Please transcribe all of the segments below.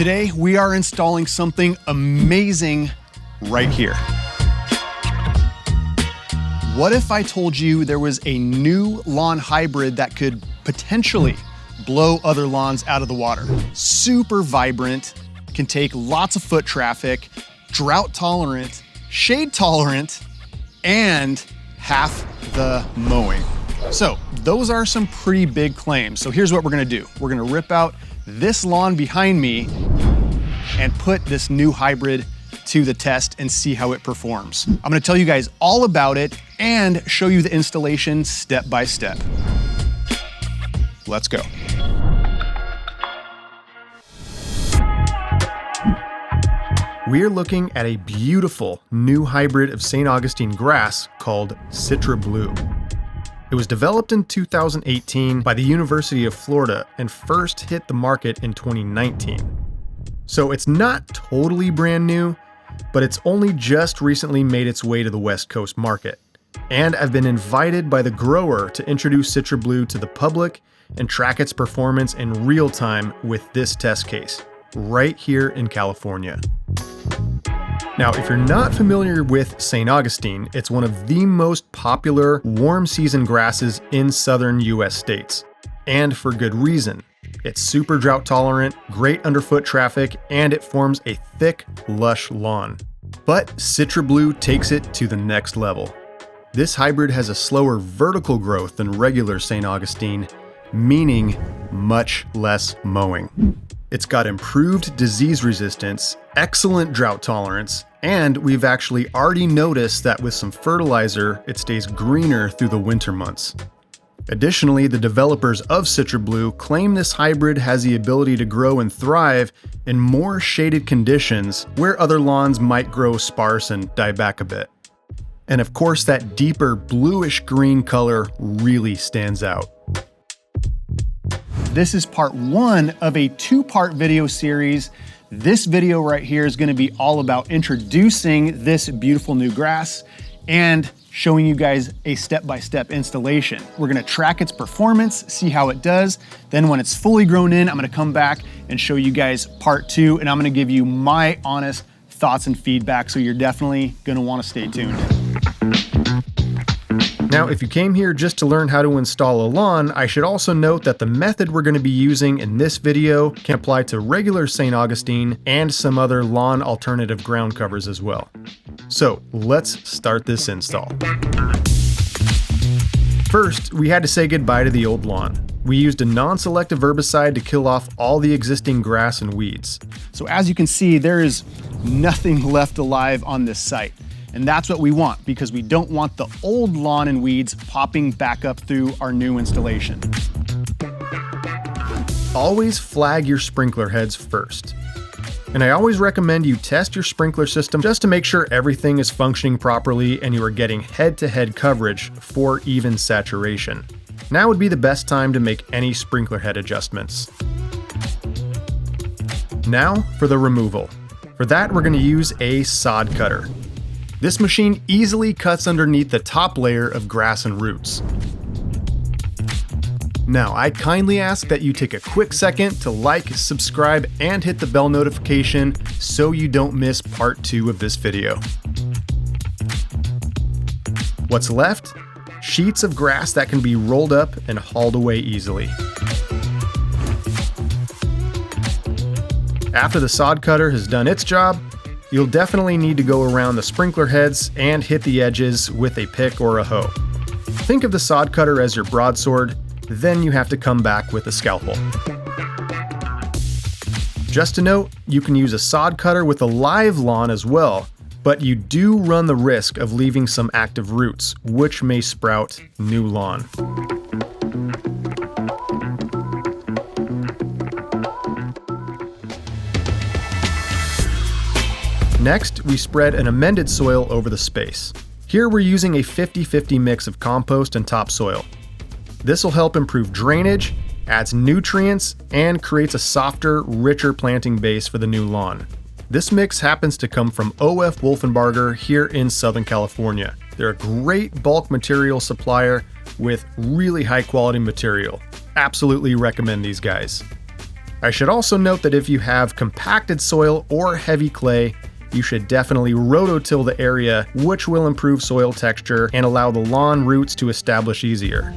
Today, we are installing something amazing right here. What if I told you there was a new lawn hybrid that could potentially blow other lawns out of the water? Super vibrant, can take lots of foot traffic, drought tolerant, shade tolerant, and half the mowing. So those are some pretty big claims. So here's what we're gonna do. We're gonna rip out this lawn behind me and put this new hybrid to the test and see how it performs. I'm gonna tell you guys all about it and show you the installation step by step. Let's go. We're looking at a beautiful new hybrid of Saint Augustine grass called CitraBlue. It was developed in 2018 by the University of Florida and first hit the market in 2019. So it's not totally brand new, but it's only just recently made its way to the West Coast market. And I've been invited by the grower to introduce CitraBlue to the public and track its performance in real time with this test case, right here in California. Now, if you're not familiar with Saint Augustine, it's one of the most popular warm season grasses in southern US states. And for good reason. It's super drought tolerant, great underfoot traffic, and it forms a thick, lush lawn. But CitraBlue takes it to the next level. This hybrid has a slower vertical growth than regular Saint Augustine, meaning much less mowing. It's got improved disease resistance, excellent drought tolerance, and we've actually already noticed that with some fertilizer, it stays greener through the winter months. Additionally, the developers of CitraBlue claim this hybrid has the ability to grow and thrive in more shaded conditions where other lawns might grow sparse and die back a bit. And of course, that deeper bluish green color really stands out. This is part one of a two-part video series. This video right here is gonna be all about introducing this beautiful new grass and showing you guys a step-by-step installation. We're gonna track its performance, see how it does. Then when it's fully grown in, I'm gonna come back and show you guys part two, and I'm gonna give you my honest thoughts and feedback, so you're definitely gonna wanna stay tuned. Now, if you came here just to learn how to install a lawn, I should also note that the method we're going to be using in this video can apply to regular Saint Augustine and some other lawn alternative ground covers as well. So let's start this install. First, we had to say goodbye to the old lawn. We used a non-selective herbicide to kill off all the existing grass and weeds. So as you can see, there is nothing left alive on this site. And that's what we want, because we don't want the old lawn and weeds popping back up through our new installation. Always flag your sprinkler heads first. And I always recommend you test your sprinkler system just to make sure everything is functioning properly and you are getting head-to-head coverage for even saturation. Now would be the best time to make any sprinkler head adjustments. Now for the removal. For that, we're going to use a sod cutter. This machine easily cuts underneath the top layer of grass and roots. Now, I kindly ask that you take a quick second to like, subscribe, and hit the bell notification so you don't miss part two of this video. What's left? Sheets of grass that can be rolled up and hauled away easily. After the sod cutter has done its job, you'll definitely need to go around the sprinkler heads and hit the edges with a pick or a hoe. Think of the sod cutter as your broadsword, then you have to come back with a scalpel. Just to note, you can use a sod cutter with a live lawn as well, but you do run the risk of leaving some active roots, which may sprout new lawn. Next, we spread an amended soil over the space. Here we're using a 50-50 mix of compost and topsoil. This will help improve drainage, adds nutrients, and creates a softer, richer planting base for the new lawn. This mix happens to come from OF Wolfenbarger here in Southern California. They're a great bulk material supplier with really high quality material. Absolutely recommend these guys. I should also note that if you have compacted soil or heavy clay, you should definitely rototill the area, which will improve soil texture and allow the lawn roots to establish easier.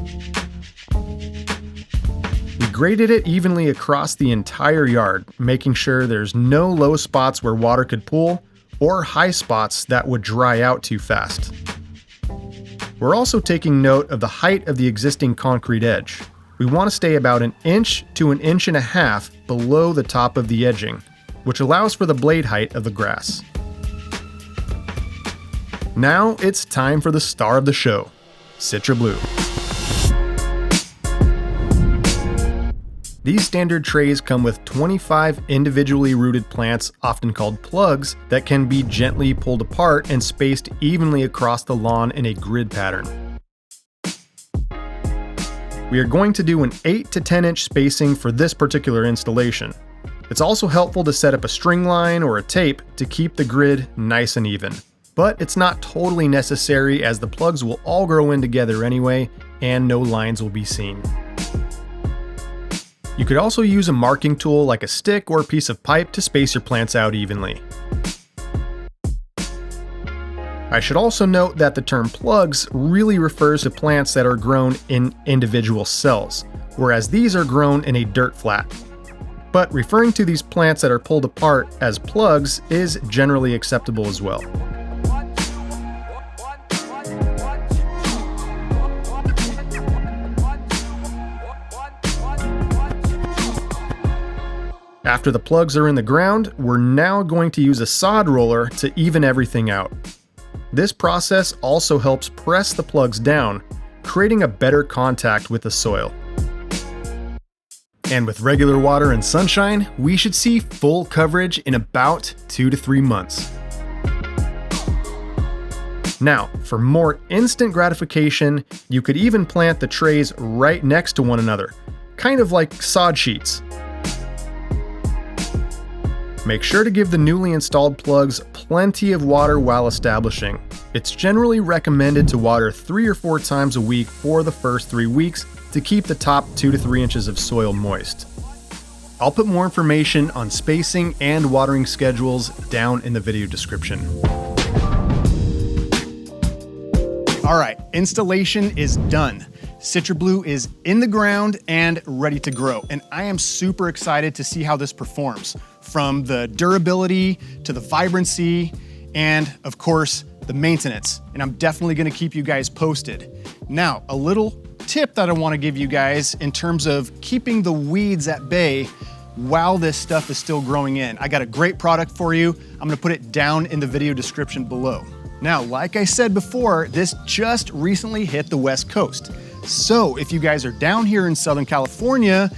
We graded it evenly across the entire yard, making sure there's no low spots where water could pool or high spots that would dry out too fast. We're also taking note of the height of the existing concrete edge. We want to stay about 1 inch to 1.5 inches below the top of the edging, which allows for the blade height of the grass. Now it's time for the star of the show, CitraBlue. These standard trays come with 25 individually rooted plants, often called plugs, that can be gently pulled apart and spaced evenly across the lawn in a grid pattern. We are going to do an 8 to 10 inch spacing for this particular installation. It's also helpful to set up a string line or a tape to keep the grid nice and even. But it's not totally necessary, as the plugs will all grow in together anyway, and no lines will be seen. You could also use a marking tool like a stick or a piece of pipe to space your plants out evenly. I should also note that the term plugs really refers to plants that are grown in individual cells, whereas these are grown in a dirt flat. But referring to these plants that are pulled apart as plugs is generally acceptable as well. After the plugs are in the ground, we're now going to use a sod roller to even everything out. This process also helps press the plugs down, creating a better contact with the soil. And with regular water and sunshine, we should see full coverage in about 2 to 3 months. Now, for more instant gratification, you could even plant the trays right next to one another, kind of like sod sheets. Make sure to give the newly installed plugs plenty of water while establishing. It's generally recommended to water 3 or 4 times a week for the first 3 weeks to keep the top 2 to 3 inches of soil moist. I'll put more information on spacing and watering schedules down in the video description. All right, installation is done. CitraBlue is in the ground and ready to grow, and I am super excited to see how this performs, from the durability to the vibrancy and, of course, the maintenance. And I'm definitely gonna keep you guys posted. Now, a little tip that I wanna give you guys in terms of keeping the weeds at bay while this stuff is still growing in. I got a great product for you. I'm gonna put it down in the video description below. Now, like I said before, this just recently hit the West Coast. So if you guys are down here in Southern California,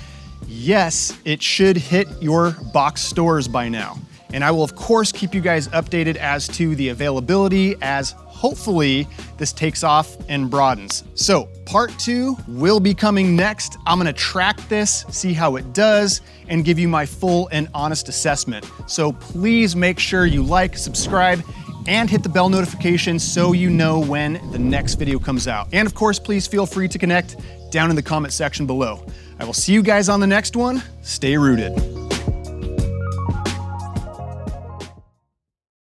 yes, it should hit your box stores by now. And I will of course keep you guys updated as to the availability, as hopefully this takes off and broadens. So part 2 will be coming next. I'm gonna track this, see how it does, and give you my full and honest assessment. So please make sure you like, subscribe, and hit the bell notification so you know when the next video comes out. And of course, please feel free to connect down in the comment section below. I will see you guys on the next one. Stay rooted.